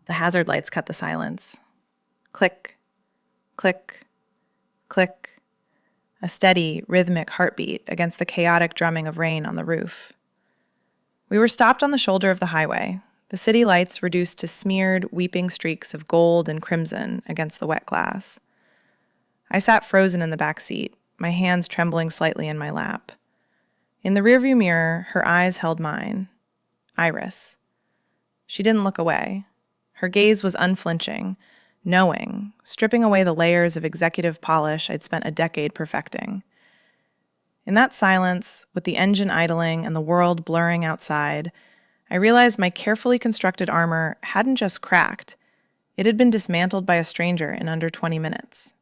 The hazard lights cut the silence. Click, click, click. A steady, rhythmic heartbeat against the chaotic drumming of rain on the roof. We were stopped on the shoulder of the highway, the city lights reduced to smeared, weeping streaks of gold and crimson against the wet glass. I sat frozen in the back seat, my hands trembling slightly in my lap. In the rearview mirror, her eyes held mine. Iris. She didn't look away. Her gaze was unflinching, knowing, stripping away the layers of executive polish I'd spent a decade perfecting. In that silence, with the engine idling and the world blurring outside, I realized my carefully constructed armor hadn't just cracked. It had been dismantled by a stranger in under 20 minutes.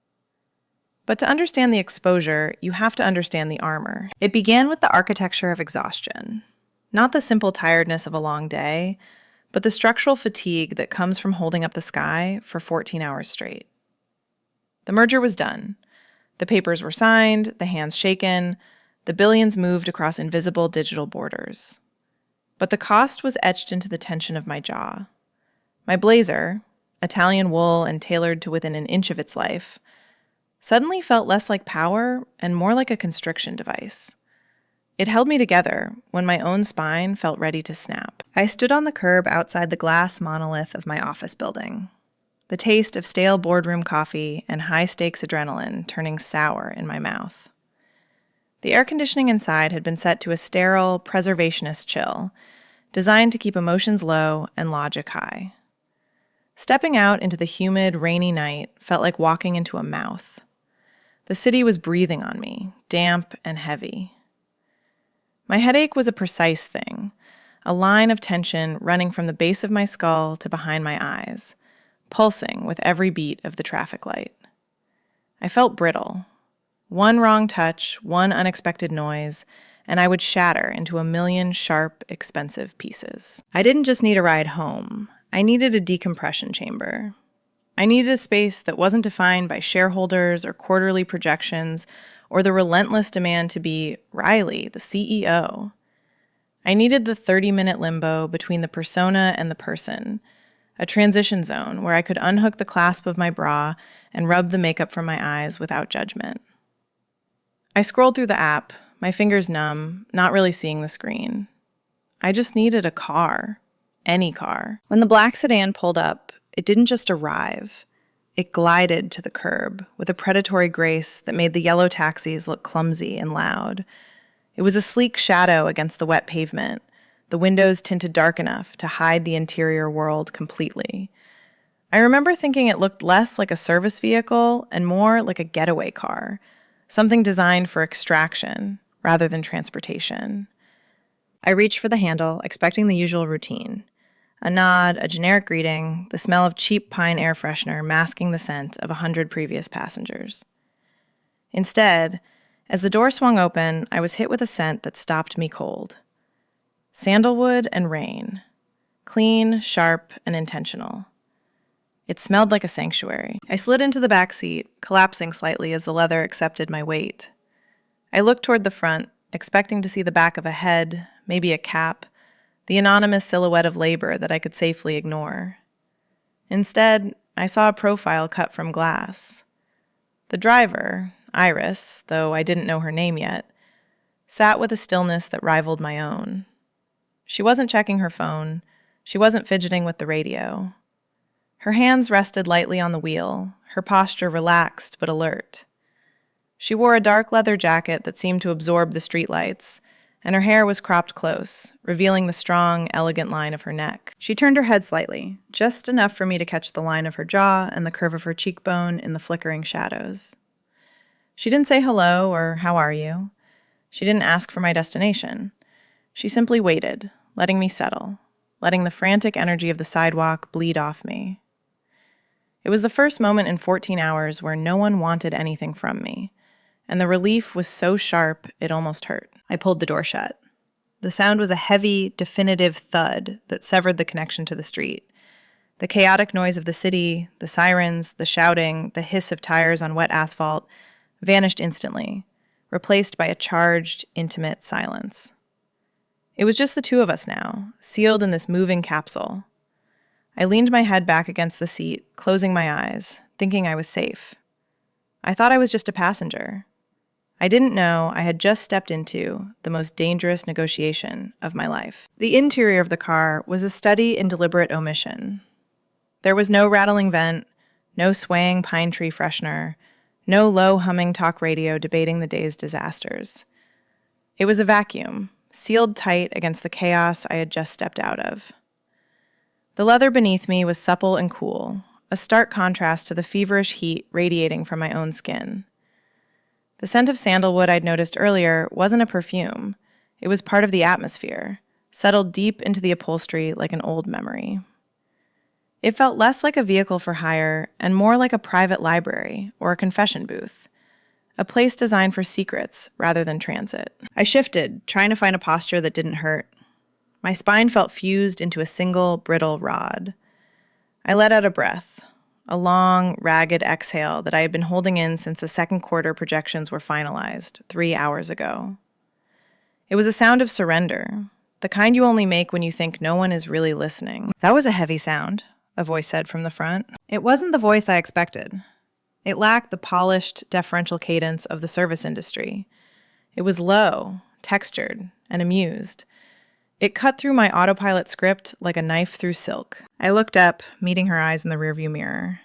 But to understand the exposure, you have to understand the armor. It began with the architecture of exhaustion. Not the simple tiredness of a long day, but the structural fatigue that comes from holding up the sky for 14 hours straight. The merger was done. The papers were signed, the hands shaken, the billions moved across invisible digital borders. But the cost was etched into the tension of my jaw. My blazer, Italian wool and tailored to within an inch of its life, suddenly felt less like power and more like a constriction device. It held me together when my own spine felt ready to snap. I stood on the curb outside the glass monolith of my office building, the taste of stale boardroom coffee and high-stakes adrenaline turning sour in my mouth. The air conditioning inside had been set to a sterile, preservationist chill, designed to keep emotions low and logic high. Stepping out into the humid, rainy night felt like walking into a mouth. The city was breathing on me, damp and heavy. My headache was a precise thing, a line of tension running from the base of my skull to behind my eyes, pulsing with every beat of the traffic light. I felt brittle. One wrong touch, one unexpected noise, and I would shatter into a million sharp, expensive pieces. I didn't just need a ride home. I needed a decompression chamber. I needed a space that wasn't defined by shareholders or quarterly projections or the relentless demand to be Riley, the CEO. I needed the 30-minute limbo between the persona and the person, a transition zone where I could unhook the clasp of my bra and rub the makeup from my eyes without judgment. I scrolled through the app, my fingers numb, not really seeing the screen. I just needed a car. Any car. When the black sedan pulled up, it didn't just arrive. It glided to the curb with a predatory grace that made the yellow taxis look clumsy and loud. It was a sleek shadow against the wet pavement, the windows tinted dark enough to hide the interior world completely. I remember thinking it looked less like a service vehicle and more like a getaway car, something designed for extraction rather than transportation. I reached for the handle, expecting the usual routine. A nod, a generic greeting, the smell of cheap pine air freshener masking the scent of 100 previous passengers. Instead, as the door swung open, I was hit with a scent that stopped me cold. Sandalwood and rain. Clean, sharp, and intentional. It smelled like a sanctuary. I slid into the back seat, collapsing slightly as the leather accepted my weight. I looked toward the front, expecting to see the back of a head, maybe a cap, the anonymous silhouette of labor that I could safely ignore. Instead, I saw a profile cut from glass. The driver, Iris, though I didn't know her name yet, sat with a stillness that rivaled my own. She wasn't checking her phone. She wasn't fidgeting with the radio. Her hands rested lightly on the wheel, her posture relaxed but alert. She wore a dark leather jacket that seemed to absorb the streetlights, and her hair was cropped close, revealing the strong, elegant line of her neck. She turned her head slightly, just enough for me to catch the line of her jaw and the curve of her cheekbone in the flickering shadows. She didn't say hello or how are you. She didn't ask for my destination. She simply waited, letting me settle, letting the frantic energy of the sidewalk bleed off me. It was the first moment in 14 hours where no one wanted anything from me, and the relief was so sharp it almost hurt. I pulled the door shut. The sound was a heavy, definitive thud that severed the connection to the street. The chaotic noise of the city, the sirens, the shouting, the hiss of tires on wet asphalt vanished instantly, replaced by a charged, intimate silence. It was just the two of us now, sealed in this moving capsule. I leaned my head back against the seat, closing my eyes, thinking I was safe. I thought I was just a passenger. I didn't know I had just stepped into the most dangerous negotiation of my life. The interior of the car was a study in deliberate omission. There was no rattling vent, no swaying pine tree freshener, no low-humming talk radio debating the day's disasters. It was a vacuum, sealed tight against the chaos I had just stepped out of. The leather beneath me was supple and cool, a stark contrast to the feverish heat radiating from my own skin. The scent of sandalwood I'd noticed earlier wasn't a perfume. It was part of the atmosphere, settled deep into the upholstery like an old memory. It felt less like a vehicle for hire and more like a private library or a confession booth, a place designed for secrets rather than transit. I shifted, trying to find a posture that didn't hurt. My spine felt fused into a single, brittle rod. I let out a breath, a long, ragged exhale that I had been holding in since the second quarter projections were finalized 3 hours ago. It was a sound of surrender, the kind you only make when you think no one is really listening. That was a heavy sound, a voice said from the front. It wasn't the voice I expected. It lacked the polished, deferential cadence of the service industry. It was low, textured, and amused. It cut through my autopilot script like a knife through silk. I looked up, meeting her eyes in the rearview mirror.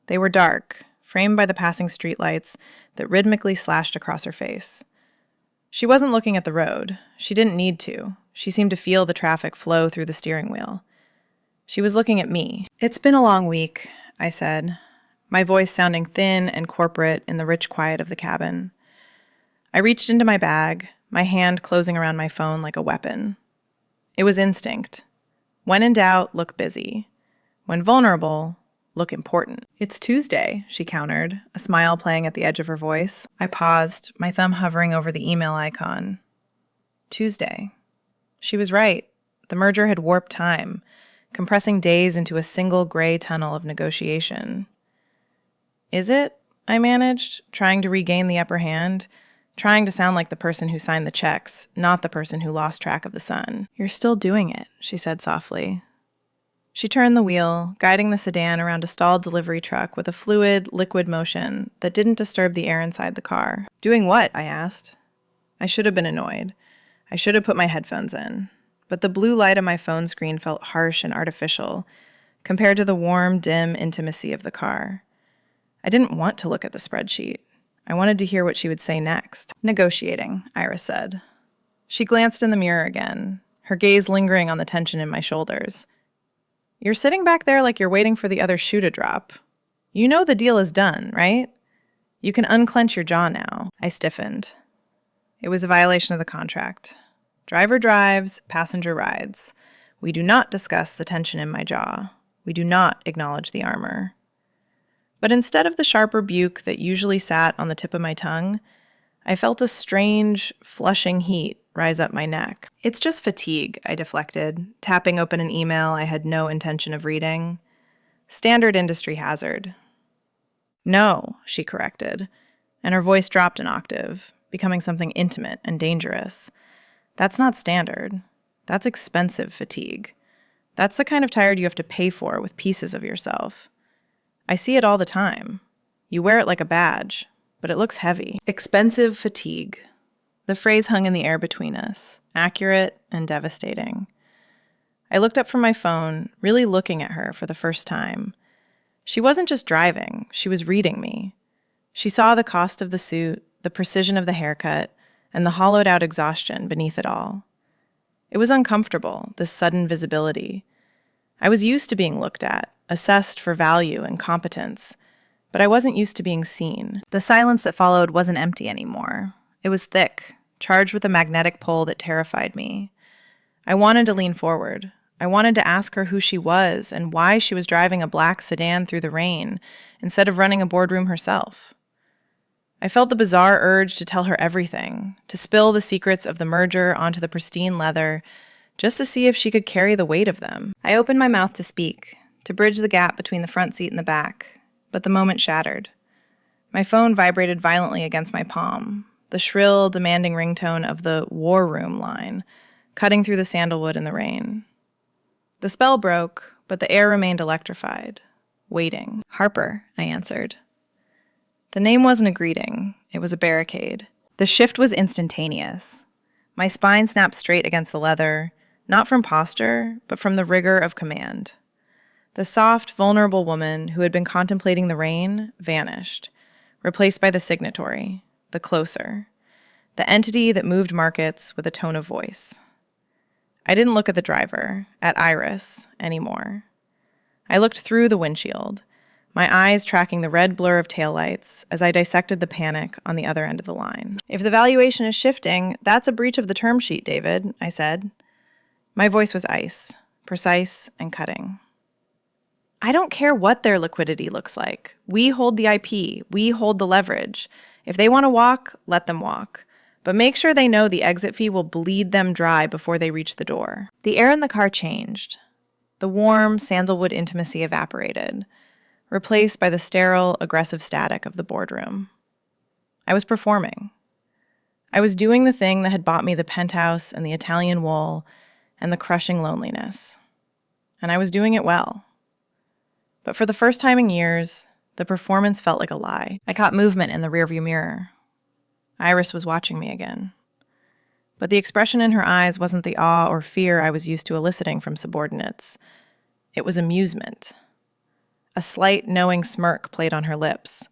They were dark, framed by the passing streetlights that rhythmically slashed across her face. She wasn't looking at the road. She didn't need to. She seemed to feel the traffic flow through the steering wheel. She was looking at me. "It's been a long week," I said, my voice sounding thin and corporate in the rich quiet of the cabin. I reached into my bag, my hand closing around my phone like a weapon. It was instinct. When in doubt, look busy. When vulnerable, look important. "It's Tuesday," she countered, a smile playing at the edge of her voice. I paused, my thumb hovering over the email icon. Tuesday. She was right. The merger had warped time, compressing days into a single gray tunnel of negotiation. "Is it?" I managed, trying to regain the upper hand, trying to sound like the person who signed the checks, not the person who lost track of the sun. "You're still doing it," she said softly. She turned the wheel, guiding the sedan around a stalled delivery truck with a fluid, liquid motion that didn't disturb the air inside the car. "Doing what?" I asked. I should have been annoyed. I should have put my headphones in. But the blue light on my phone screen felt harsh and artificial compared to the warm, dim intimacy of the car. I didn't want to look at the spreadsheet. I wanted to hear what she would say next. "Negotiating," Iris said. She glanced in the mirror again, her gaze lingering on the tension in my shoulders. "You're sitting back there like you're waiting for the other shoe to drop. You know the deal is done, right? You can unclench your jaw now." I stiffened. It was a violation of the contract. Driver drives, passenger rides. We do not discuss the tension in my jaw. We do not acknowledge the armor. But instead of the sharp rebuke that usually sat on the tip of my tongue, I felt a strange, flushing heat rise up my neck. "It's just fatigue," I deflected, tapping open an email I had no intention of reading. Standard industry hazard. "No," she corrected, and her voice dropped an octave, becoming something intimate and dangerous. "That's not standard. That's expensive fatigue. That's the kind of tired you have to pay for with pieces of yourself. I see it all the time. You wear it like a badge, but it looks heavy." Expensive fatigue. The phrase hung in the air between us, accurate and devastating. I looked up from my phone, really looking at her for the first time. She wasn't just driving, she was reading me. She saw the cost of the suit, the precision of the haircut, and the hollowed-out exhaustion beneath it all. It was uncomfortable, this sudden visibility. I was used to being looked at, assessed for value and competence, but I wasn't used to being seen. The silence that followed wasn't empty anymore. It was thick, charged with a magnetic pull that terrified me. I wanted to lean forward. I wanted to ask her who she was and why she was driving a black sedan through the rain instead of running a boardroom herself. I felt the bizarre urge to tell her everything, to spill the secrets of the merger onto the pristine leather, just to see if she could carry the weight of them. I opened my mouth to speak, to bridge the gap between the front seat and the back, but the moment shattered. My phone vibrated violently against my palm, the shrill, demanding ringtone of the war room line, cutting through the sandalwood in the rain. The spell broke, but the air remained electrified, waiting. "Harper," I answered. The name wasn't a greeting, it was a barricade. The shift was instantaneous. My spine snapped straight against the leather, not from posture, but from the rigor of command. The soft, vulnerable woman who had been contemplating the rain vanished, replaced by the signatory, the closer, the entity that moved markets with a tone of voice. I didn't look at the driver, at Iris, anymore. I looked through the windshield, my eyes tracking the red blur of taillights as I dissected the panic on the other end of the line. "If the valuation is shifting, that's a breach of the term sheet, David," I said. My voice was ice, precise and cutting. "I don't care what their liquidity looks like. We hold the IP. We hold the leverage. If they want to walk, let them walk. But make sure they know the exit fee will bleed them dry before they reach the door." The air in the car changed. The warm, sandalwood intimacy evaporated, replaced by the sterile, aggressive static of the boardroom. I was performing. I was doing the thing that had bought me the penthouse and the Italian wool and the crushing loneliness. And I was doing it well. But for the first time in years, the performance felt like a lie. I caught movement in the rearview mirror. Iris was watching me again. But the expression in her eyes wasn't the awe or fear I was used to eliciting from subordinates. It was amusement. A slight, knowing smirk played on her lips,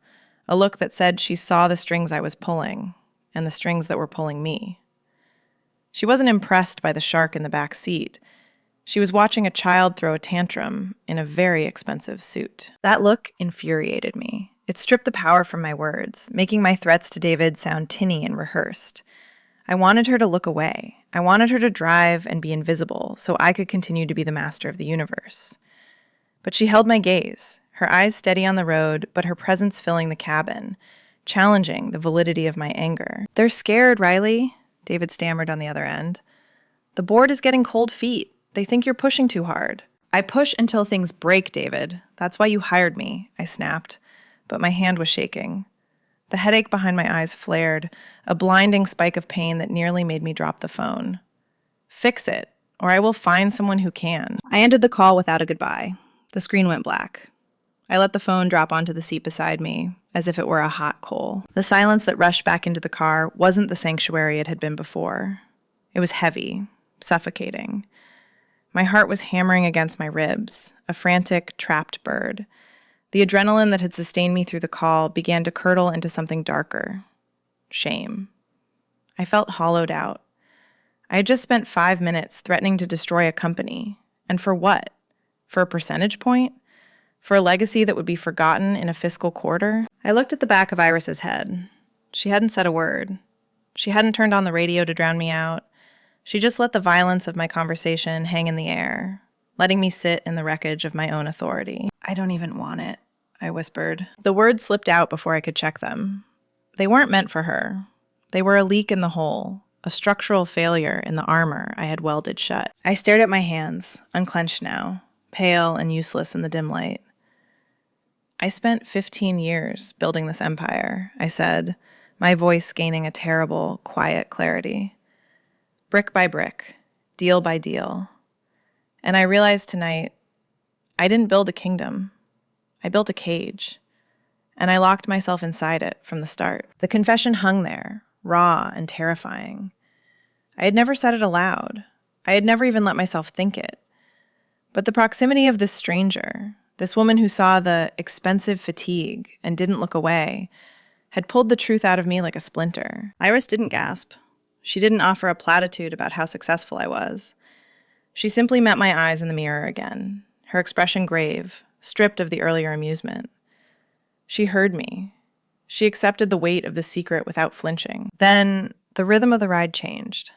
a look that said she saw the strings I was pulling, and the strings that were pulling me. She wasn't impressed by the shark in the back seat. She was watching a child throw a tantrum in a very expensive suit. That look infuriated me. It stripped the power from my words, making my threats to David sound tinny and rehearsed. I wanted her to look away. I wanted her to drive and be invisible so I could continue to be the master of the universe. But she held my gaze, her eyes steady on the road, but her presence filling the cabin, challenging the validity of my anger. "They're scared, Riley," David stammered on the other end. "The board is getting cold feet. They think you're pushing too hard." "I push until things break, David. That's why you hired me," I snapped, but my hand was shaking. The headache behind my eyes flared, a blinding spike of pain that nearly made me drop the phone. "Fix it, or I will find someone who can." I ended the call without a goodbye. The screen went black. I let the phone drop onto the seat beside me, as if it were a hot coal. The silence that rushed back into the car wasn't the sanctuary it had been before. It was heavy, suffocating. My heart was hammering against my ribs, a frantic, trapped bird. The adrenaline that had sustained me through the call began to curdle into something darker. Shame. I felt hollowed out. I had just spent 5 minutes threatening to destroy a company. And for what? For a percentage point? For a legacy that would be forgotten in a fiscal quarter? I looked at the back of Iris's head. She hadn't said a word. She hadn't turned on the radio to drown me out. She just let the violence of my conversation hang in the air, letting me sit in the wreckage of my own authority. "I don't even want it," I whispered. The words slipped out before I could check them. They weren't meant for her. They were a leak in the hole, a structural failure in the armor I had welded shut. I stared at my hands, unclenched now, pale and useless in the dim light. "I spent 15 years building this empire," I said, my voice gaining a terrible, quiet clarity. "Brick by brick, deal by deal. And I realized tonight, I didn't build a kingdom. I built a cage. And I locked myself inside it from the start." The confession hung there, raw and terrifying. I had never said it aloud. I had never even let myself think it. But the proximity of this stranger, this woman who saw the expensive fatigue and didn't look away, had pulled the truth out of me like a splinter. Iris didn't gasp. She didn't offer a platitude about how successful I was. She simply met my eyes in the mirror again, her expression grave, stripped of the earlier amusement. She heard me. She accepted the weight of the secret without flinching. Then the rhythm of the ride changed.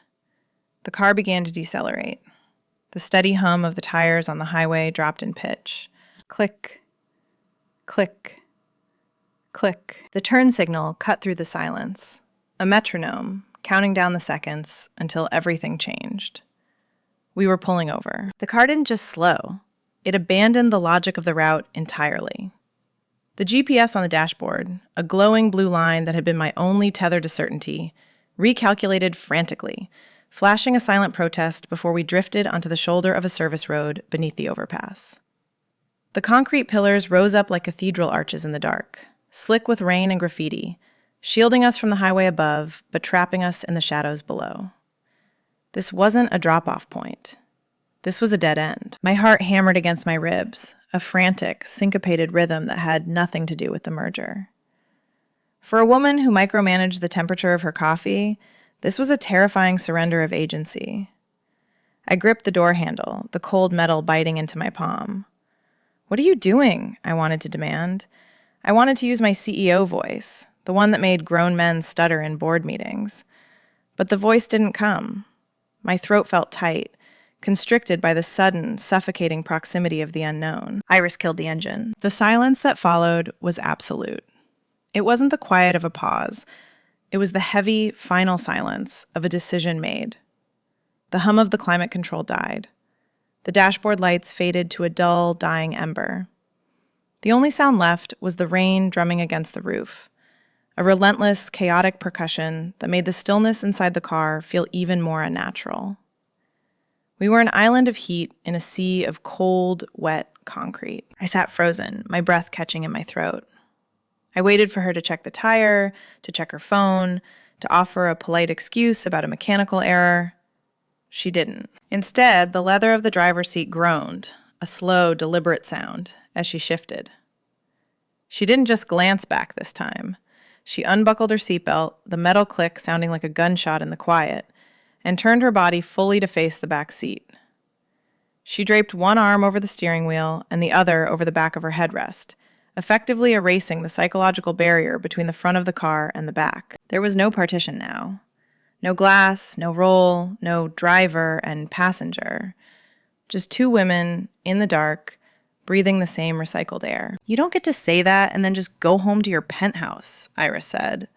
The car began to decelerate. The steady hum of the tires on the highway dropped in pitch. Click, click, click. The turn signal cut through the silence. A metronome, counting down the seconds until everything changed. We were pulling over. The car didn't just slow. It abandoned the logic of the route entirely. The GPS on the dashboard, a glowing blue line that had been my only tether to certainty, recalculated frantically, flashing a silent protest before we drifted onto the shoulder of a service road beneath the overpass. The concrete pillars rose up like cathedral arches in the dark, slick with rain and graffiti, shielding us from the highway above, but trapping us in the shadows below. This wasn't a drop-off point. This was a dead end. My heart hammered against my ribs, a frantic, syncopated rhythm that had nothing to do with the merger. For a woman who micromanaged the temperature of her coffee, this was a terrifying surrender of agency. I gripped the door handle, the cold metal biting into my palm. "What are you doing?" I wanted to demand. I wanted to use my CEO voice, the one that made grown men stutter in board meetings. But the voice didn't come. My throat felt tight, constricted by the sudden, suffocating proximity of the unknown. Iris killed the engine. The silence that followed was absolute. It wasn't the quiet of a pause. It was the heavy, final silence of a decision made. The hum of the climate control died. The dashboard lights faded to a dull, dying ember. The only sound left was the rain drumming against the roof, a relentless, chaotic percussion that made the stillness inside the car feel even more unnatural. We were an island of heat in a sea of cold, wet concrete. I sat frozen, my breath catching in my throat. I waited for her to check the tire, to check her phone, to offer a polite excuse about a mechanical error. She didn't. Instead, the leather of the driver's seat groaned, a slow, deliberate sound, as she shifted. She didn't just glance back this time. She unbuckled her seatbelt, the metal click sounding like a gunshot in the quiet, and turned her body fully to face the back seat. She draped one arm over the steering wheel and the other over the back of her headrest, effectively erasing the psychological barrier between the front of the car and the back. There was no partition now. No glass, no roll, no driver and passenger. Just two women in the dark, breathing the same recycled air. "You don't get to say that and then just go home to your penthouse," Iris said.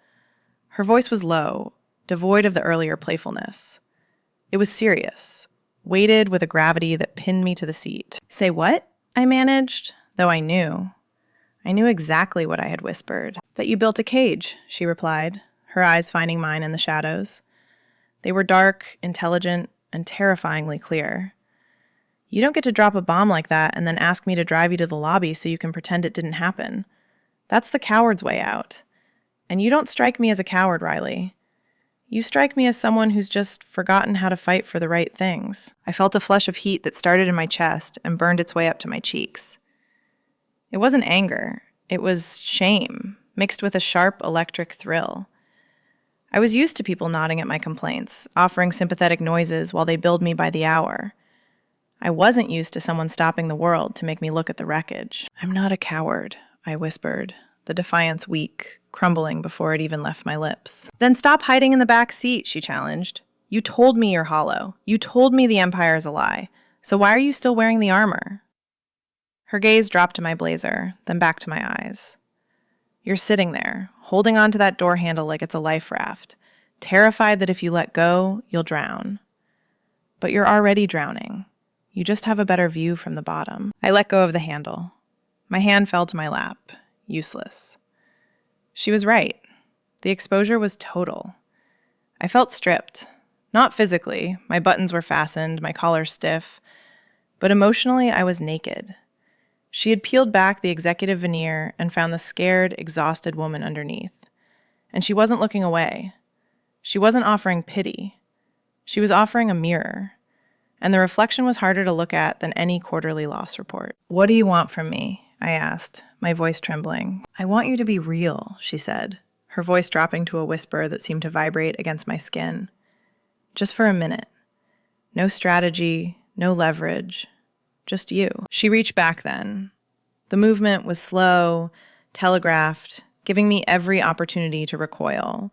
Her voice was low, devoid of the earlier playfulness. It was serious, weighted with a gravity that pinned me to the seat. "Say what?" I managed, though I knew. I knew exactly what I had whispered. "That you built a cage," she replied, her eyes finding mine in the shadows. They were dark, intelligent, and terrifyingly clear. "You don't get to drop a bomb like that and then ask me to drive you to the lobby so you can pretend it didn't happen. That's the coward's way out. And you don't strike me as a coward, Riley. You strike me as someone who's just forgotten how to fight for the right things." I felt a flush of heat that started in my chest and burned its way up to my cheeks. It wasn't anger. It was shame, mixed with a sharp electric thrill. I was used to people nodding at my complaints, offering sympathetic noises while they billed me by the hour. I wasn't used to someone stopping the world to make me look at the wreckage. "I'm not a coward," I whispered, the defiance weak, crumbling before it even left my lips. "Then stop hiding in the back seat," she challenged. "You told me you're hollow. You told me the Empire is a lie. So why are you still wearing the armor?" Her gaze dropped to my blazer, then back to my eyes. "You're sitting there, holding onto that door handle like it's a life raft, terrified that if you let go, you'll drown. But you're already drowning. You just have a better view from the bottom." I let go of the handle. My hand fell to my lap, useless. She was right. The exposure was total. I felt stripped. Not physically. My buttons were fastened, my collar stiff. But emotionally, I was naked. She had peeled back the executive veneer and found the scared, exhausted woman underneath. And she wasn't looking away. She wasn't offering pity. She was offering a mirror. And the reflection was harder to look at than any quarterly loss report. "What do you want from me?" I asked, my voice trembling. "I want you to be real," she said, her voice dropping to a whisper that seemed to vibrate against my skin. "Just for a minute. No strategy, no leverage. Just you." She reached back then. The movement was slow, telegraphed, giving me every opportunity to recoil,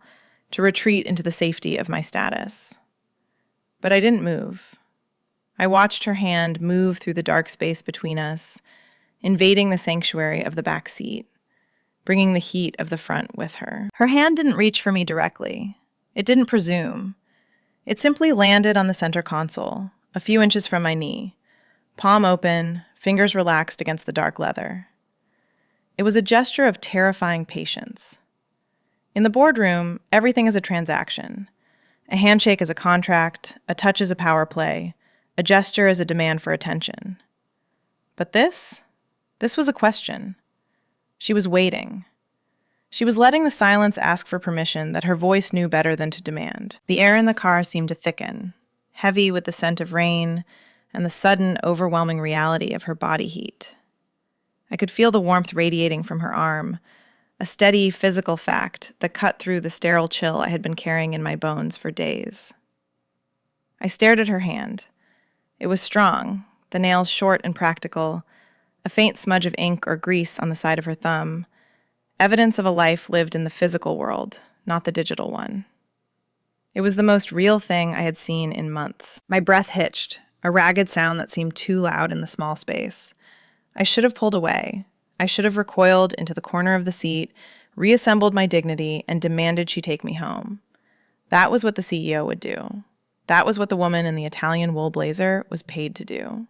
to retreat into the safety of my status. But I didn't move. I watched her hand move through the dark space between us, invading the sanctuary of the back seat, bringing the heat of the front with her. Her hand didn't reach for me directly. It didn't presume. It simply landed on the center console, a few inches from my knee, palm open, fingers relaxed against the dark leather. It was a gesture of terrifying patience. In the boardroom, everything is a transaction. A handshake is a contract, a touch is a power play, a gesture is a demand for attention. But this This was a question. She was waiting. She was letting the silence ask for permission that her voice knew better than to demand. The air in the car seemed to thicken, heavy with the scent of rain and the sudden, overwhelming reality of her body heat. I could feel the warmth radiating from her arm, a steady physical fact that cut through the sterile chill I had been carrying in my bones for days. I stared at her hand. It was strong, the nails short and practical, a faint smudge of ink or grease on the side of her thumb, evidence of a life lived in the physical world, not the digital one. It was the most real thing I had seen in months. My breath hitched, a ragged sound that seemed too loud in the small space. I should have pulled away. I should have recoiled into the corner of the seat, reassembled my dignity, and demanded she take me home. That was what the CEO would do. That was what the woman in the Italian wool blazer was paid to do.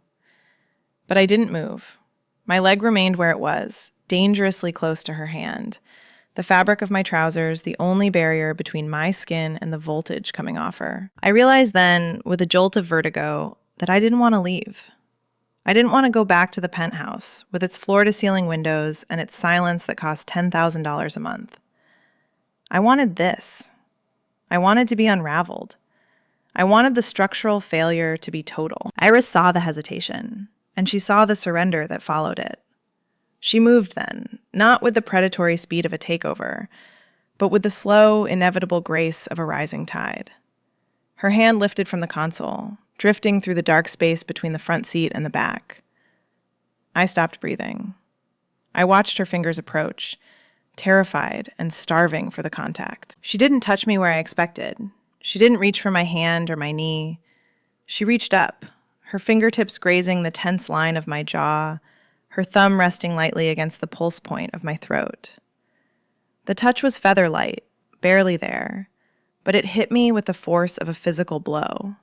But I didn't move. My leg remained where it was, dangerously close to her hand. The fabric of my trousers, the only barrier between my skin and the voltage coming off her. I realized then, with a jolt of vertigo, that I didn't want to leave. I didn't want to go back to the penthouse, with its floor-to-ceiling windows and its silence that cost $10,000 a month. I wanted this. I wanted to be unraveled. I wanted the structural failure to be total. Iris saw the hesitation, and she saw the surrender that followed it. She moved then, not with the predatory speed of a takeover, but with the slow, inevitable grace of a rising tide. Her hand lifted from the console, drifting through the dark space between the front seat and the back. I stopped breathing. I watched her fingers approach, terrified and starving for the contact. She didn't touch me where I expected. She didn't reach for my hand or my knee. She reached up, her fingertips grazing the tense line of my jaw, her thumb resting lightly against the pulse point of my throat. The touch was feather-light, barely there, but it hit me with the force of a physical blow.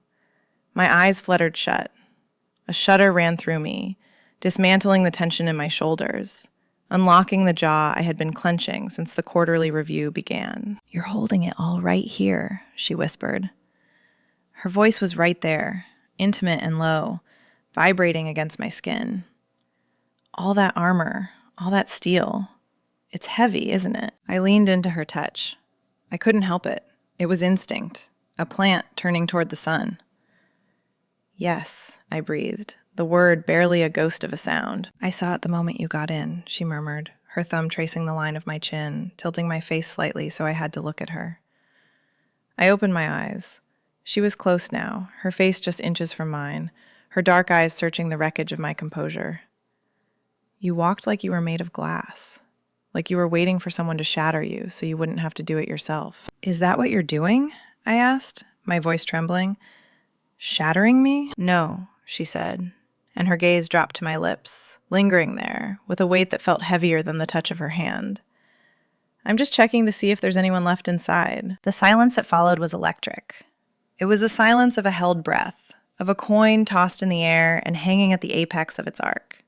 My eyes fluttered shut. A shudder ran through me, dismantling the tension in my shoulders, unlocking the jaw I had been clenching since the quarterly review began. "You're holding it all right here," she whispered. Her voice was right there, intimate and low, vibrating against my skin. All that armor, all that steel. It's heavy, isn't it? I leaned into her touch. I couldn't help it. It was instinct, a plant turning toward the sun. "Yes," I breathed, the word barely a ghost of a sound. "I saw it the moment you got in," she murmured, her thumb tracing the line of my chin, tilting my face slightly so I had to look at her. I opened my eyes. She was close now, her face just inches from mine, her dark eyes searching the wreckage of my composure. "You walked like you were made of glass, like you were waiting for someone to shatter you so you wouldn't have to do it yourself." "Is that what you're doing?" I asked, my voice trembling. "Shattering me?" "No," she said, and her gaze dropped to my lips, lingering there, with a weight that felt heavier than the touch of her hand. "I'm just checking to see if there's anyone left inside." The silence that followed was electric. It was a silence of a held breath, of a coin tossed in the air and hanging at the apex of its arc.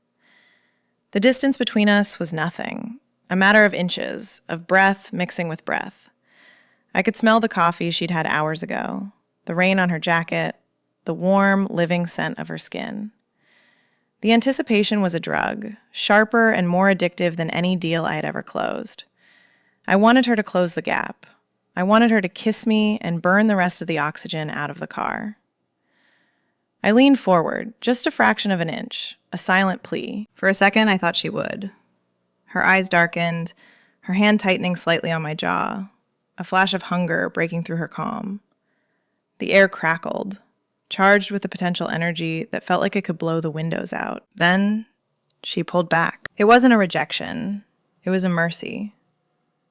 The distance between us was nothing, a matter of inches, of breath mixing with breath. I could smell the coffee she'd had hours ago, the rain on her jacket, the warm, living scent of her skin. The anticipation was a drug, sharper and more addictive than any deal I had ever closed. I wanted her to close the gap. I wanted her to kiss me and burn the rest of the oxygen out of the car. I leaned forward, just a fraction of an inch, a silent plea. For a second, I thought she would. Her eyes darkened, her hand tightening slightly on my jaw, a flash of hunger breaking through her calm. The air crackled, charged with the potential energy that felt like it could blow the windows out. Then she pulled back. It wasn't a rejection. It was a mercy.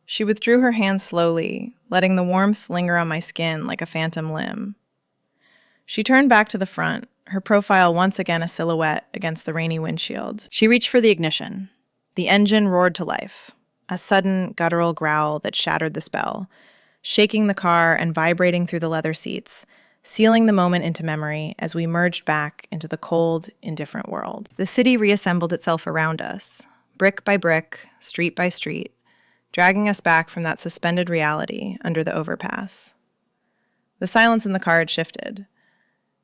She withdrew her hand slowly, letting the warmth linger on my skin like a phantom limb. She turned back to the front, her profile once again a silhouette against the rainy windshield. She reached for the ignition. The engine roared to life, a sudden guttural growl that shattered the spell, shaking the car and vibrating through the leather seats, sealing the moment into memory as we merged back into the cold, indifferent world. The city reassembled itself around us, brick by brick, street by street, dragging us back from that suspended reality under the overpass. The silence in the car had shifted.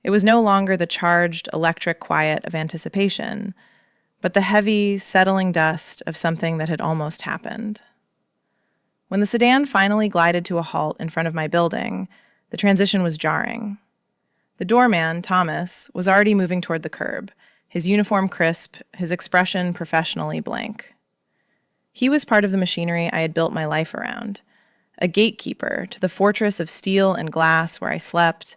It was no longer the charged, electric quiet of anticipation, but the heavy, settling dust of something that had almost happened. When the sedan finally glided to a halt in front of my building, the transition was jarring. The doorman, Thomas, was already moving toward the curb, his uniform crisp, his expression professionally blank. He was part of the machinery I had built my life around, a gatekeeper to the fortress of steel and glass where I slept,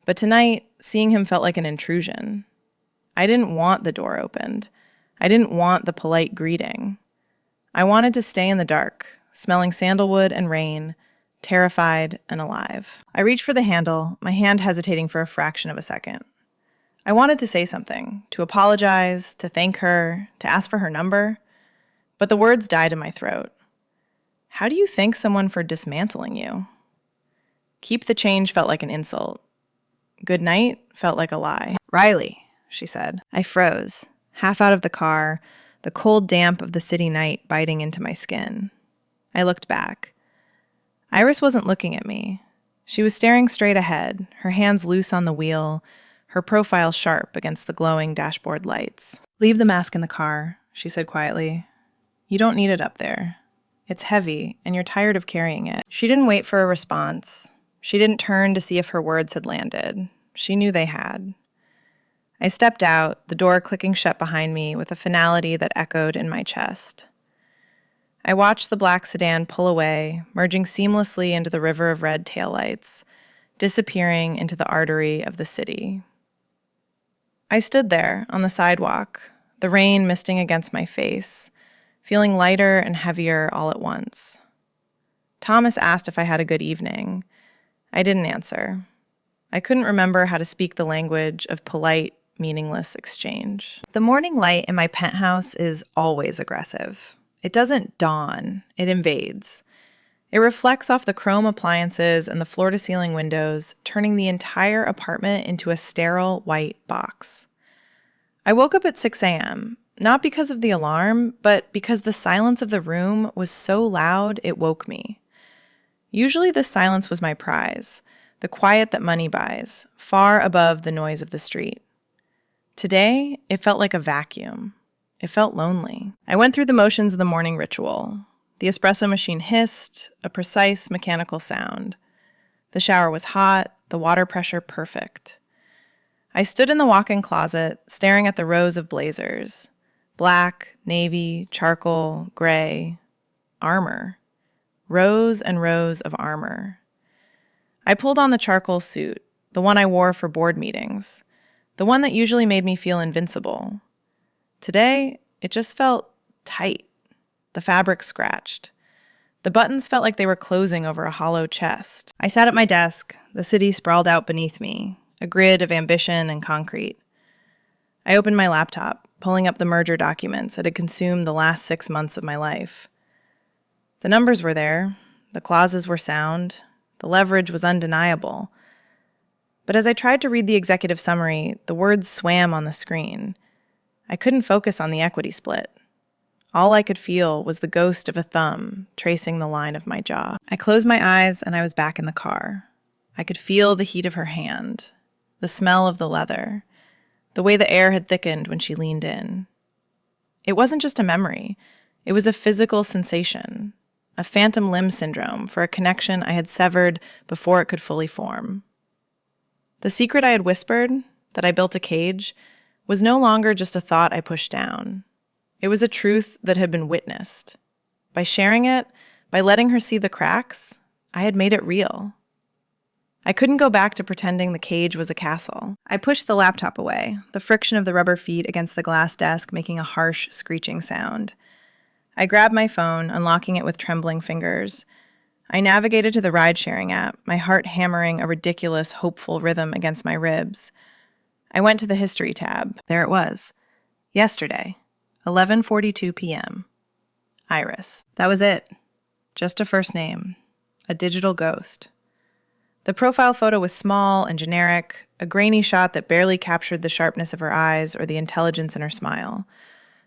but tonight, seeing him felt like an intrusion. I didn't want the door opened. I didn't want the polite greeting. I wanted to stay in the dark, smelling sandalwood and rain, terrified and alive. I reached for the handle, my hand hesitating for a fraction of a second. I wanted to say something, to apologize, to thank her, to ask for her number, but the words died in my throat. How do you thank someone for dismantling you? Keep the change felt like an insult. Good night felt like a lie. Riley, she said. I froze, half out of the car, the cold damp of the city night biting into my skin. I looked back. Iris wasn't looking at me. She was staring straight ahead, her hands loose on the wheel, her profile sharp against the glowing dashboard lights. Leave the mask in the car, she said quietly. You don't need it up there. It's heavy, and you're tired of carrying it. She didn't wait for a response. She didn't turn to see if her words had landed. She knew they had. I stepped out, the door clicking shut behind me with a finality that echoed in my chest. I watched the black sedan pull away, merging seamlessly into the river of red taillights, disappearing into the artery of the city. I stood there on the sidewalk, the rain misting against my face, feeling lighter and heavier all at once. Thomas asked if I had a good evening. I didn't answer. I couldn't remember how to speak the language of polite, meaningless exchange. The morning light in my penthouse is always aggressive. It doesn't dawn, it invades. It reflects off the chrome appliances and the floor-to-ceiling windows, turning the entire apartment into a sterile white box. I woke up at 6 a.m., not because of the alarm, but because the silence of the room was so loud it woke me. Usually this silence was my prize, the quiet that money buys, far above the noise of the street. Today, it felt like a vacuum. It felt lonely. I went through the motions of the morning ritual. The espresso machine hissed, a precise mechanical sound. The shower was hot, the water pressure perfect. I stood in the walk-in closet, staring at the rows of blazers. Black, navy, charcoal, gray, armor. Rows and rows of armor. I pulled on the charcoal suit, the one I wore for board meetings, the one that usually made me feel invincible. Today, it just felt tight. The fabric scratched. The buttons felt like they were closing over a hollow chest. I sat at my desk, the city sprawled out beneath me, a grid of ambition and concrete. I opened my laptop, pulling up the merger documents that had consumed the last 6 months of my life. The numbers were there, the clauses were sound, the leverage was undeniable. But as I tried to read the executive summary, the words swam on the screen. I couldn't focus on the equity split. All I could feel was the ghost of a thumb tracing the line of my jaw. I closed my eyes and I was back in the car. I could feel the heat of her hand, the smell of the leather, the way the air had thickened when she leaned in. It wasn't just a memory. It was a physical sensation, a phantom limb syndrome for a connection I had severed before it could fully form. The secret I had whispered, that I built a cage, was no longer just a thought I pushed down. It was a truth that had been witnessed. By sharing it, by letting her see the cracks, I had made it real. I couldn't go back to pretending the cage was a castle. I pushed the laptop away, the friction of the rubber feet against the glass desk making a harsh, screeching sound. I grabbed my phone, unlocking it with trembling fingers. I navigated to the ride-sharing app, my heart hammering a ridiculous, hopeful rhythm against my ribs. I went to the history tab. There it was. Yesterday, 11:42 p.m. Iris. That was it. Just a first name. A digital ghost. The profile photo was small and generic, a grainy shot that barely captured the sharpness of her eyes or the intelligence in her smile.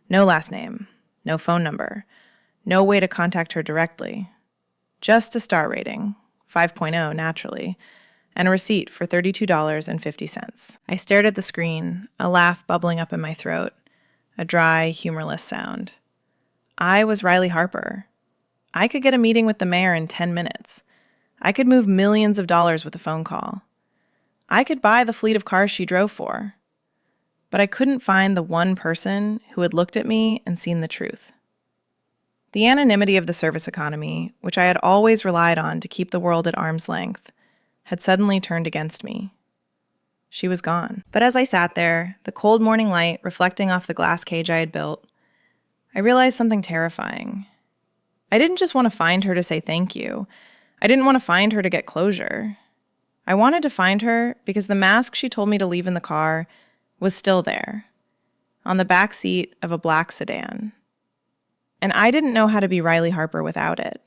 No last name. No phone number. No way to contact her directly. Just a star rating, 5.0 naturally, and a receipt for $32.50. I stared at the screen, a laugh bubbling up in my throat. a dry, humorless sound. I was Riley Harper. I could get a meeting with the mayor in 10 minutes. I could move millions of dollars with a phone call. I could buy the fleet of cars she drove for. But I couldn't find the one person who had looked at me and seen the truth. The anonymity of the service economy, which I had always relied on to keep the world at arm's length, had suddenly turned against me. She was gone. But as I sat there, the cold morning light reflecting off the glass cage I had built, I realized something terrifying. I didn't just want to find her to say thank you. I didn't want to find her to get closure. I wanted to find her because the mask she told me to leave in the car was still there, on the back seat of a black sedan. And I didn't know how to be Riley Harper without it.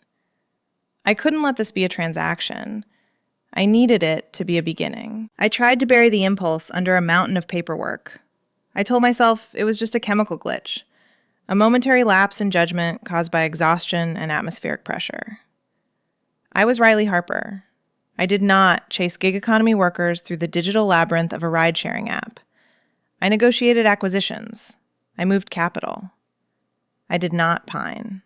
I couldn't let this be a transaction. I needed it to be a beginning. I tried to bury the impulse under a mountain of paperwork. I told myself it was just a chemical glitch, a momentary lapse in judgment caused by exhaustion and atmospheric pressure. I was Riley Harper. I did not chase gig economy workers through the digital labyrinth of a ride-sharing app. I negotiated acquisitions. I moved capital. I did not pine.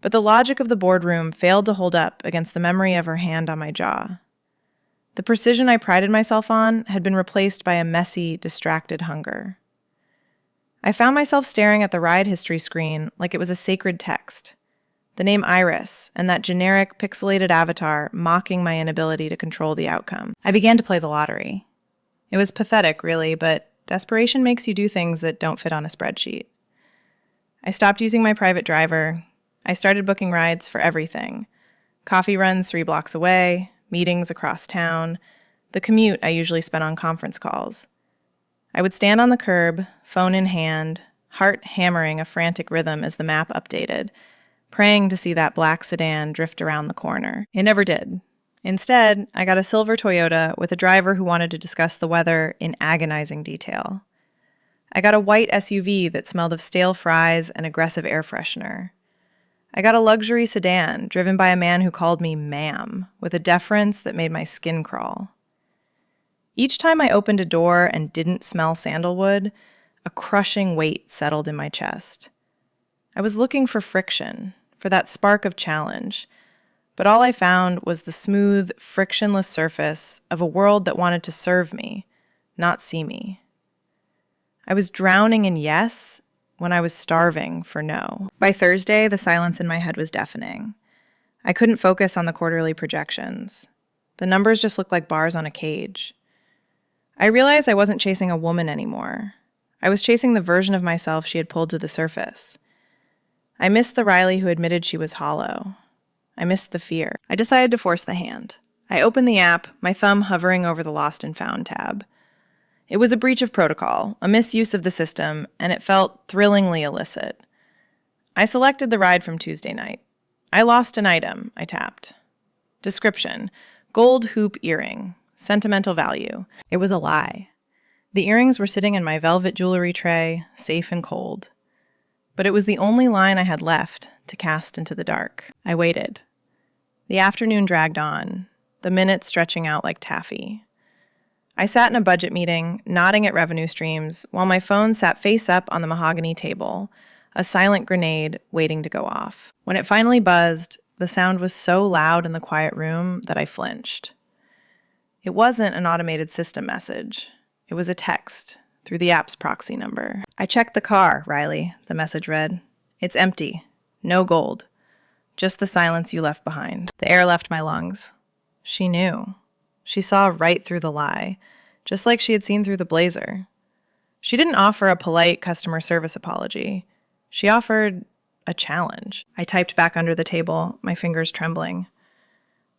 But the logic of the boardroom failed to hold up against the memory of her hand on my jaw. The precision I prided myself on had been replaced by a messy, distracted hunger. I found myself staring at the ride history screen like it was a sacred text, the name Iris and that generic pixelated avatar mocking my inability to control the outcome. I began to play the lottery. It was pathetic, really, but desperation makes you do things that don't fit on a spreadsheet. I stopped using my private driver. I started booking rides for everything. Coffee runs 3 blocks away, meetings across town, the commute I usually spent on conference calls. I would stand on the curb, phone in hand, heart hammering a frantic rhythm as the map updated, praying to see that black sedan drift around the corner. It never did. Instead, I got a silver Toyota with a driver who wanted to discuss the weather in agonizing detail. I got a white SUV that smelled of stale fries and aggressive air freshener. I got a luxury sedan driven by a man who called me ma'am with a deference that made my skin crawl. Each time I opened a door and didn't smell sandalwood, a crushing weight settled in my chest. I was looking for friction, for that spark of challenge, but all I found was the smooth, frictionless surface of a world that wanted to serve me, not see me. I was drowning in yes when I was starving for no. By Thursday, the silence in my head was deafening. I couldn't focus on the quarterly projections. The numbers just looked like bars on a cage. I realized I wasn't chasing a woman anymore. I was chasing the version of myself she had pulled to the surface. I missed the Riley who admitted she was hollow. I missed the fear. I decided to force the hand. I opened the app, my thumb hovering over the Lost and Found tab. It was a breach of protocol, a misuse of the system, and it felt thrillingly illicit. I selected the ride from Tuesday night. I lost an item, I tapped. Description: gold hoop earring, sentimental value. It was a lie. The earrings were sitting in my velvet jewelry tray, safe and cold. But it was the only line I had left to cast into the dark. I waited. The afternoon dragged on, the minutes stretching out like taffy. I sat in a budget meeting, nodding at revenue streams, while my phone sat face up on the mahogany table, a silent grenade waiting to go off. When it finally buzzed, the sound was so loud in the quiet room that I flinched. It wasn't an automated system message. It was a text through the app's proxy number. I checked the car, Riley, the message read. It's empty. No gold. Just the silence you left behind. The air left my lungs. She knew. She saw right through the lie, just like she had seen through the blazer. She didn't offer a polite customer service apology. She offered a challenge. I typed back under the table, my fingers trembling.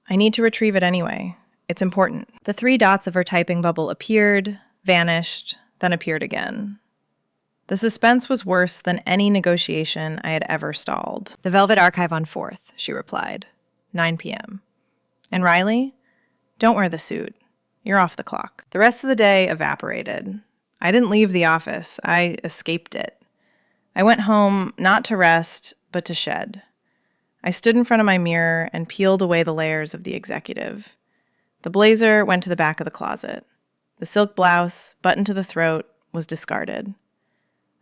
I need to retrieve it anyway. It's important. The 3 dots of her typing bubble appeared, vanished, then appeared again. The suspense was worse than any negotiation I had ever stalled. The Velvet Archive on 4th, she replied. 9 p.m. And Riley? Don't wear the suit. You're off the clock. The rest of the day evaporated. I didn't leave the office. I escaped it. I went home not to rest, but to shed. I stood in front of my mirror and peeled away the layers of the executive. The blazer went to the back of the closet. The silk blouse, buttoned to the throat, was discarded.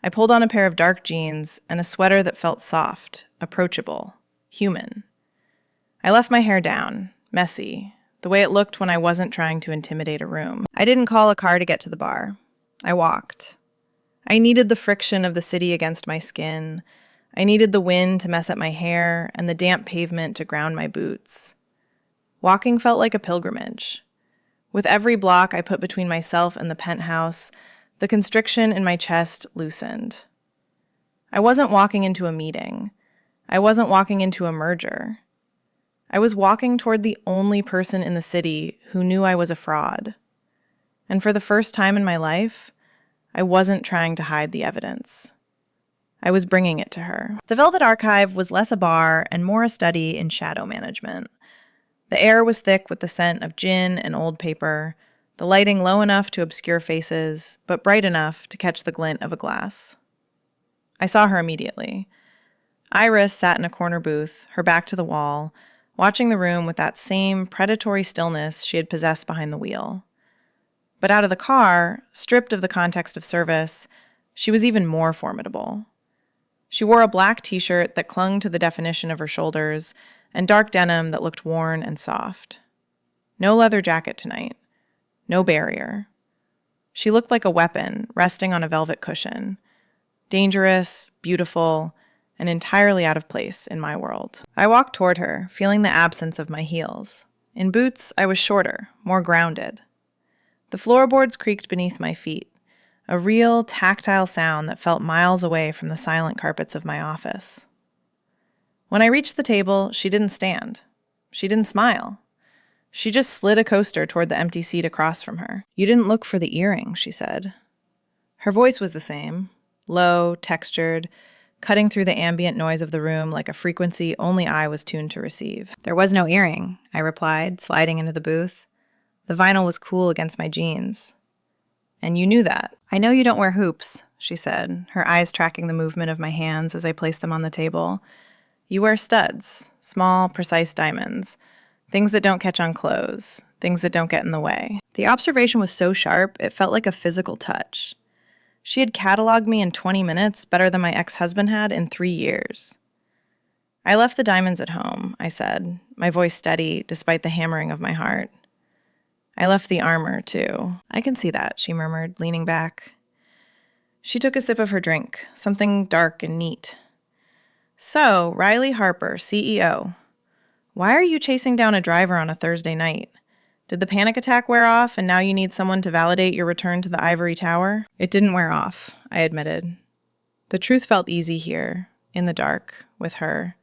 I pulled on a pair of dark jeans and a sweater that felt soft, approachable, human. I left my hair down, messy, the way it looked when I wasn't trying to intimidate a room. I didn't call a car to get to the bar. I walked. I needed the friction of the city against my skin. I needed the wind to mess up my hair and the damp pavement to ground my boots. Walking felt like a pilgrimage. With every block I put between myself and the penthouse, the constriction in my chest loosened. I wasn't walking into a meeting. I wasn't walking into a merger. I was walking toward the only person in the city who knew I was a fraud. And for the first time in my life, I wasn't trying to hide the evidence. I was bringing it to her. The Velvet Archive was less a bar and more a study in shadow management. The air was thick with the scent of gin and old paper, the lighting low enough to obscure faces, but bright enough to catch the glint of a glass. I saw her immediately. Iris sat in a corner booth, her back to the wall, watching the room with that same predatory stillness she had possessed behind the wheel. But out of the car, stripped of the context of service, she was even more formidable. She wore a black t-shirt that clung to the definition of her shoulders and dark denim that looked worn and soft. No leather jacket tonight. No barrier. She looked like a weapon resting on a velvet cushion. Dangerous, beautiful, and entirely out of place in my world. I walked toward her, feeling the absence of my heels. In boots, I was shorter, more grounded. The floorboards creaked beneath my feet, a real tactile sound that felt miles away from the silent carpets of my office. When I reached the table, she didn't stand. She didn't smile. She just slid a coaster toward the empty seat across from her. "You didn't look for the earring," she said. Her voice was the same, low, textured, cutting through the ambient noise of the room like a frequency only I was tuned to receive. "There was no earring," I replied, sliding into the booth. The vinyl was cool against my jeans. "And you knew that." "I know you don't wear hoops," she said, her eyes tracking the movement of my hands as I placed them on the table. "You wear studs, small, precise diamonds, things that don't catch on clothes, things that don't get in the way." The observation was so sharp, it felt like a physical touch. She had cataloged me in 20 minutes better than my ex-husband had in 3 years. "I left the diamonds at home," I said, my voice steady despite the hammering of my heart. "I left the armor, too." "I can see that," she murmured, leaning back. She took a sip of her drink, something dark and neat. "So, Riley Harper, CEO. Why are you chasing down a driver on a Thursday night? Did the panic attack wear off and now you need someone to validate your return to the ivory tower?" "It didn't wear off," I admitted. The truth felt easy here, in the dark, with her.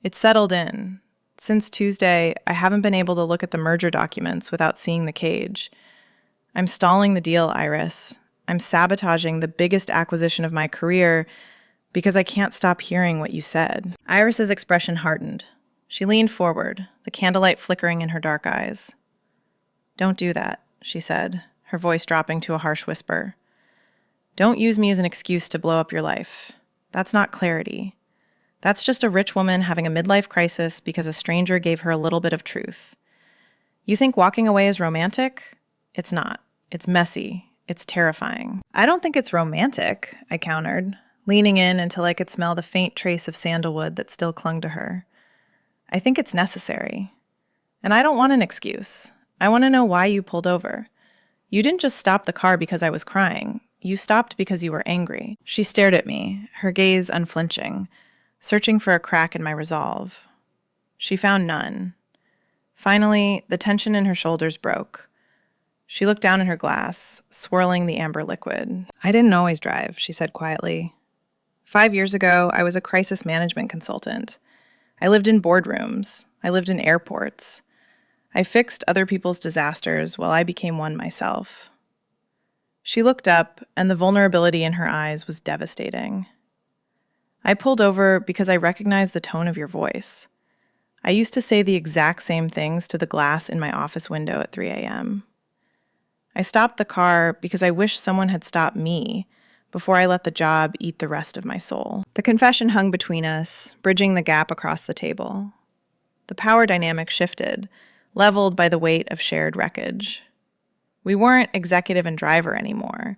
It settled in. Since Tuesday, I haven't been able to look at the merger documents without seeing the cage. I'm stalling the deal, Iris. I'm sabotaging the biggest acquisition of my career because I can't stop hearing what you said. Iris's expression hardened. She leaned forward, the candlelight flickering in her dark eyes. "Don't do that," she said, her voice dropping to a harsh whisper. "Don't use me as an excuse to blow up your life. That's not clarity. That's just a rich woman having a midlife crisis because a stranger gave her a little bit of truth. You think walking away is romantic? It's not. It's messy. It's terrifying." "I don't think it's romantic," I countered, leaning in until I could smell the faint trace of sandalwood that still clung to her. "I think it's necessary. And I don't want an excuse. I want to know why you pulled over. You didn't just stop the car because I was crying. You stopped because you were angry." She stared at me, her gaze unflinching, searching for a crack in my resolve. She found none. Finally, the tension in her shoulders broke. She looked down at her glass, swirling the amber liquid. "I didn't always drive," she said quietly. 5 years ago, I was a crisis management consultant. I lived in boardrooms. I lived in airports. I fixed other people's disasters while I became one myself. She looked up, and the vulnerability in her eyes was devastating. "I pulled over because I recognized the tone of your voice. I used to say the exact same things to the glass in my office window at 3 a.m. I stopped the car because I wished someone had stopped me before I let the job eat the rest of my soul." The confession hung between us, bridging the gap across the table. The power dynamic shifted, leveled by the weight of shared wreckage. We weren't executive and driver anymore.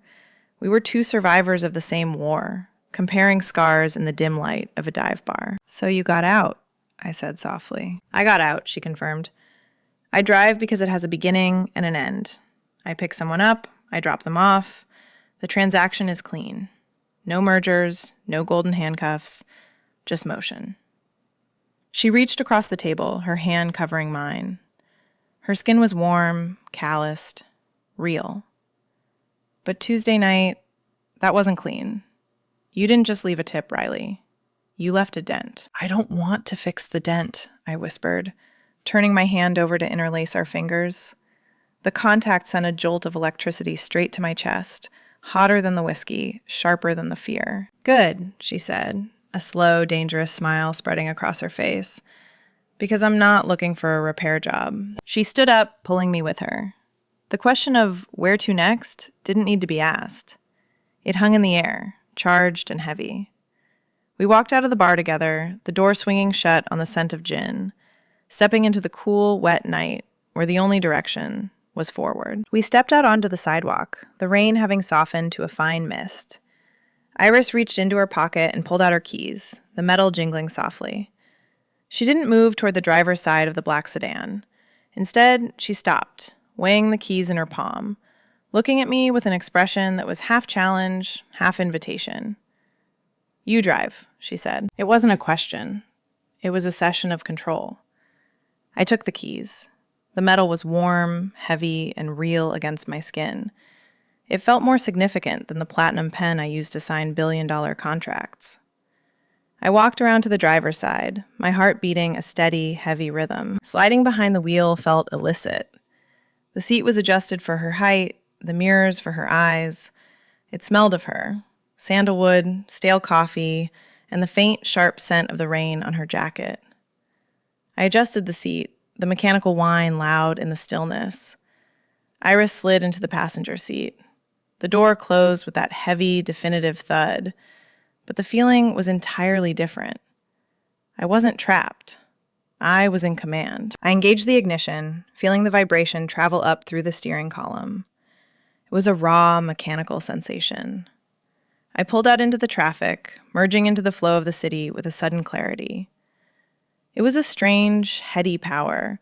We were two survivors of the same war, comparing scars in the dim light of a dive bar. "So you got out," I said softly. "I got out," she confirmed. "I drive because it has a beginning and an end. I pick someone up, I drop them off. The transaction is clean. No mergers, no golden handcuffs, just motion." She reached across the table, her hand covering mine. Her skin was warm, calloused, real. "But Tuesday night, that wasn't clean. You didn't just leave a tip, Riley. You left a dent." "I don't want to fix the dent," I whispered, turning my hand over to interlace our fingers. The contact sent a jolt of electricity straight to my chest, hotter than the whiskey, sharper than the fear. "Good," she said, a slow, dangerous smile spreading across her face. "Because I'm not looking for a repair job." She stood up, pulling me with her. The question of where to next didn't need to be asked. It hung in the air, charged and heavy. We walked out of the bar together, the door swinging shut on the scent of gin, stepping into the cool, wet night where the only direction was forward. We stepped out onto the sidewalk, the rain having softened to a fine mist. Iris reached into her pocket and pulled out her keys, the metal jingling softly. She didn't move toward the driver's side of the black sedan. Instead, she stopped, weighing the keys in her palm, looking at me with an expression that was half challenge, half invitation. "You drive," she said. It wasn't a question. It was a cession of control. I took the keys. The metal was warm, heavy, and real against my skin. It felt more significant than the platinum pen I used to sign billion-dollar contracts. I walked around to the driver's side, my heart beating a steady, heavy rhythm. Sliding behind the wheel felt illicit. The seat was adjusted for her height, the mirrors for her eyes. It smelled of her, sandalwood, stale coffee, and the faint, sharp scent of the rain on her jacket. I adjusted the seat, the mechanical whine loud in the stillness. Iris slid into the passenger seat. The door closed with that heavy, definitive thud, but the feeling was entirely different. I wasn't trapped. I was in command. I engaged the ignition, feeling the vibration travel up through the steering column. It was a raw, mechanical sensation. I pulled out into the traffic, merging into the flow of the city with a sudden clarity. It was a strange, heady power,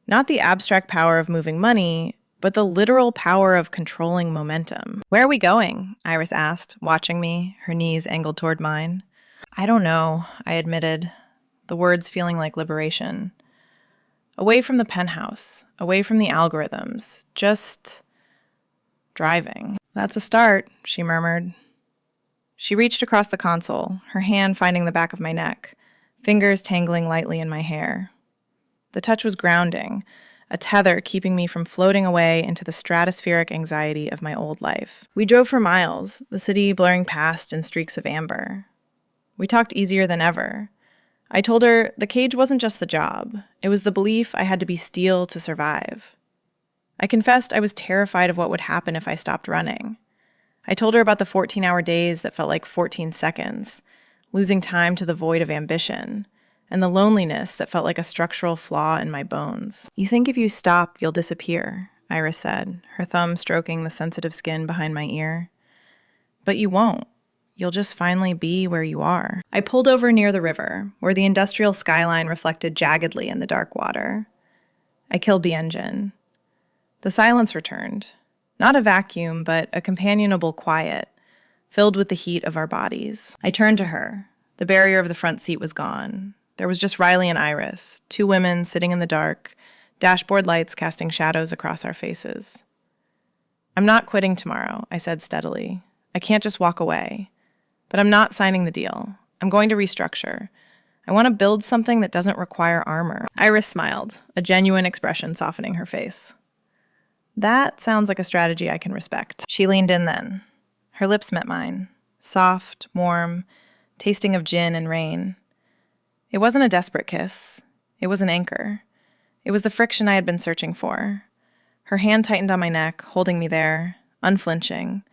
not the abstract power of moving money, but the literal power of controlling momentum. "Where are we going?" Iris asked, watching me, her knees angled toward mine. "I don't know," I admitted, the words feeling like liberation. "Away from the penthouse, away from the algorithms, just driving." "That's a start," she murmured. She reached across the console, her hand finding the back of my neck, fingers tangling lightly in my hair. The touch was grounding, a tether keeping me from floating away into the stratospheric anxiety of my old life. We drove for miles, the city blurring past in streaks of amber. We talked easier than ever. I told her the cage wasn't just the job. It was the belief I had to be steel to survive. I confessed I was terrified of what would happen if I stopped running. I told her about the 14-hour days that felt like 14 seconds, losing time to the void of ambition, and the loneliness that felt like a structural flaw in my bones. "You think if you stop, you'll disappear," Iris said, her thumb stroking the sensitive skin behind my ear. "But you won't. You'll just finally be where you are." I pulled over near the river, where the industrial skyline reflected jaggedly in the dark water. I killed the engine. The silence returned. Not a vacuum, but a companionable quiet, filled with the heat of our bodies. I turned to her. The barrier of the front seat was gone. There was just Riley and Iris, two women sitting in the dark, dashboard lights casting shadows across our faces. "I'm not quitting tomorrow," I said steadily. "I can't just walk away. But I'm not signing the deal. I'm going to restructure. I want to build something that doesn't require armor." Iris smiled, a genuine expression softening her face. "That sounds like a strategy I can respect." She leaned in then. Her lips met mine, soft, warm, tasting of gin and rain. It wasn't a desperate kiss. It was an anchor. It was the friction I had been searching for. Her hand tightened on my neck, holding me there, unflinching,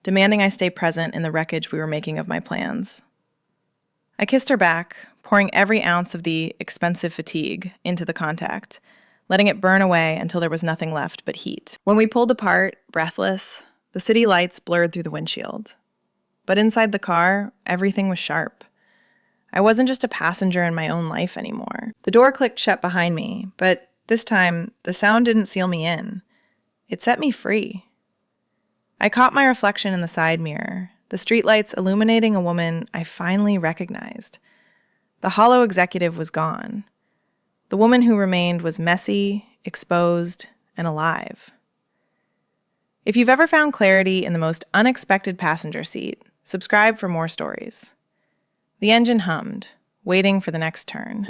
demanding I stay present in the wreckage we were making of my plans. I kissed her back, pouring every ounce of the expensive fatigue into the contact, letting it burn away until there was nothing left but heat. When we pulled apart, breathless, the The city lights blurred through the windshield. But inside the car, everything was sharp. I wasn't just a passenger in my own life anymore. The door clicked shut behind me, but this time, the sound didn't seal me in. It set me free. I caught my reflection in the side mirror, the streetlights illuminating a woman I finally recognized. The hollow executive was gone. The woman who remained was messy, exposed, and alive. If you've ever found clarity in the most unexpected passenger seat, subscribe for more stories. The engine hummed, waiting for the next turn.